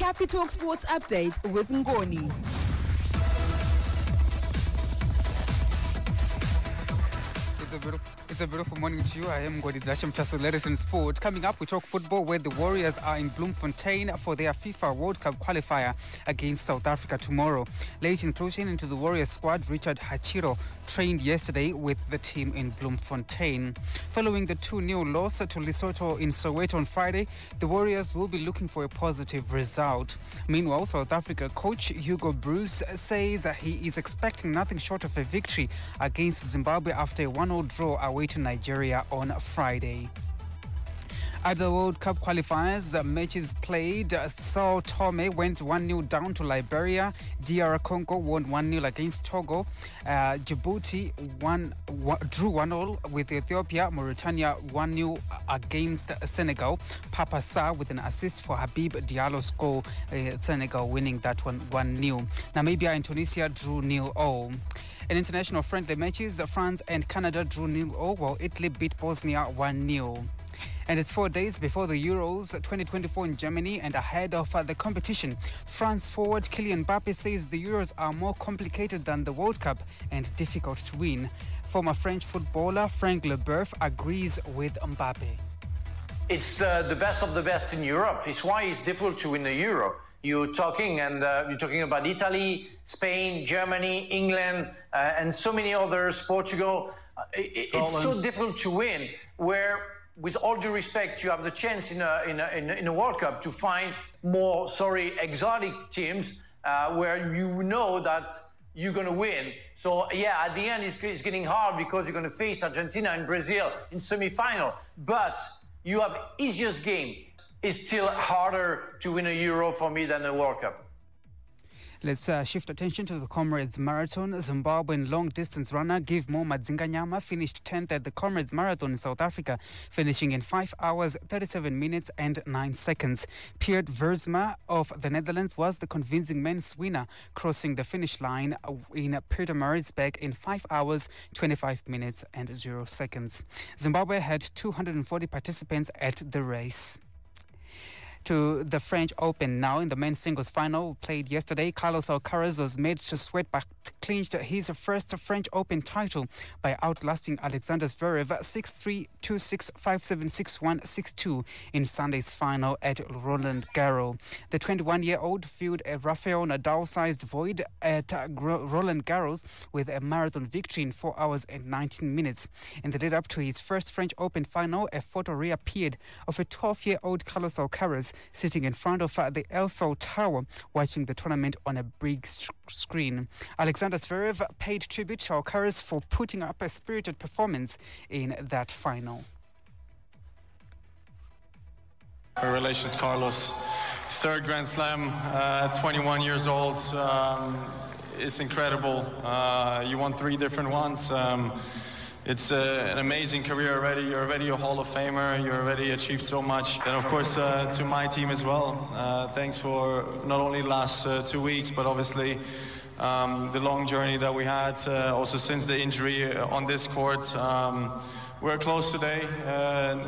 Capitalk Sports Update with Ngoni. It's a beautiful morning to you. I am Godizashim Chasu, latest in sport. Coming up, we talk football where the Warriors are in Bloemfontein for their FIFA World Cup qualifier against South Africa tomorrow. Late inclusion into the Warriors squad, Richard Hachiro trained yesterday with the team in Bloemfontein. Following the 2-0 loss to Lesotho in Soweto on Friday, the Warriors will be looking for a positive result. Meanwhile, South Africa coach Hugo Broos says he is expecting nothing short of a victory against Zimbabwe after a 1-0 draw away to Nigeria on Friday. At the World Cup qualifiers, matches played, Sao Tome went 1-0 down to Liberia. DR Congo won 1-0 against Togo. Djibouti drew 1-0 with Ethiopia. Mauritania 1-0 against Senegal. Papa Sarr with an assist for Habib Diallo's goal. Senegal winning that one 1-0. Namibia and Tunisia drew 0-0. In international friendly matches, France and Canada drew 0-0 while Italy beat Bosnia 1-0. And it's 4 days before the Euros 2024 in Germany and ahead of the competition. France forward Kylian Mbappe says the Euros are more complicated than the World Cup and difficult to win. Former French footballer Frank Leboeuf agrees with Mbappe. It's the best of the best in Europe. It's why it's difficult to win the Euro. You're talking about Italy, Spain, Germany, England, and so many others, Portugal. It's so difficult to win, where, with all due respect, you have the chance in a World Cup to find more, exotic teams where you know that you're going to win. So, yeah, at the end, it's getting hard because you're going to face Argentina and Brazil in semi-final. But you have easiest game. It's still harder to win a Euro for me than a World Cup. Let's shift attention to the Comrades Marathon. Zimbabwean long-distance runner Givmo Madzinganyama finished 10th at the Comrades Marathon in South Africa, finishing in 5 hours, 37 minutes and 9 seconds. Peert Versma of the Netherlands was the convincing men's winner, crossing the finish line in Pietermaritzburg in 5 hours, 25 minutes and 0 seconds. Zimbabwe had 240 participants at the race. To the French Open now. In the men's singles final played yesterday, Carlos Alcaraz was made to sweat but clinched his first French Open title by outlasting Alexander Zverev 6-3, 2-6, 5-7, 6-1, 6-2 in Sunday's final at Roland Garros. The 21-year-old filled a Rafael Nadal-sized void at Roland Garros with a marathon victory in 4 hours and 19 minutes. In the lead-up to his first French Open final, a photo reappeared of a 12-year-old Carlos Alcaraz sitting in front of the Eiffel Tower watching the tournament on a big screen. Alexander Zverev paid tribute to Alcaraz for putting up a spirited performance in that final. Congratulations, Carlos. Third Grand Slam, 21 years old. It's incredible. You won 3 different ones. It's an amazing career already. You're already a Hall of Famer. You already achieved so much. And of course, to my team as well. Thanks for not only the last 2 weeks, but obviously the long journey that we had. Also since the injury on this court. We're close today,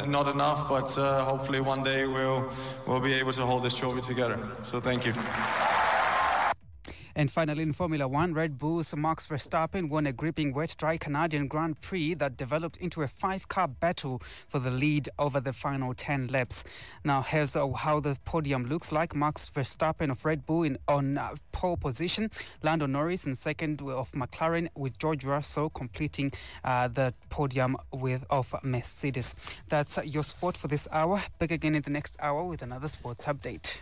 not enough, but hopefully one day we'll be able to hold this trophy together. So thank you. And finally, in Formula One, Red Bull's Max Verstappen won a gripping wet-dry Canadian Grand Prix that developed into a 5-car battle for the lead over the final 10 laps. Now, here's how the podium looks like. Max Verstappen of Red Bull on pole position, Lando Norris in second of McLaren, with George Russell completing the podium of Mercedes. That's your sport for this hour. Back again in the next hour with another sports update.